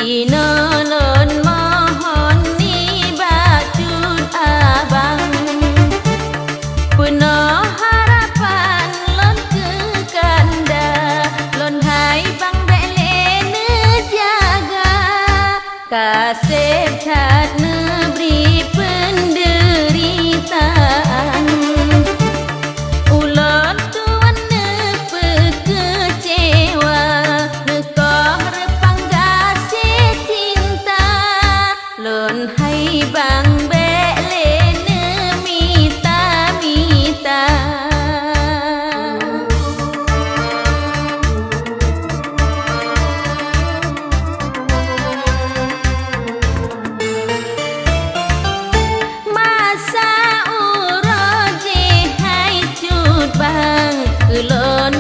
Inolon mohon ni bacud abang Penuh harapan lon ke kanda Lon hai bang belene jaga Kasih cat neberi penderitaan Ulon tuan nepekecewa Nekoh repang gasih cinta Lon hai bang belene mita-mita Masa uroje hai cut bang Lon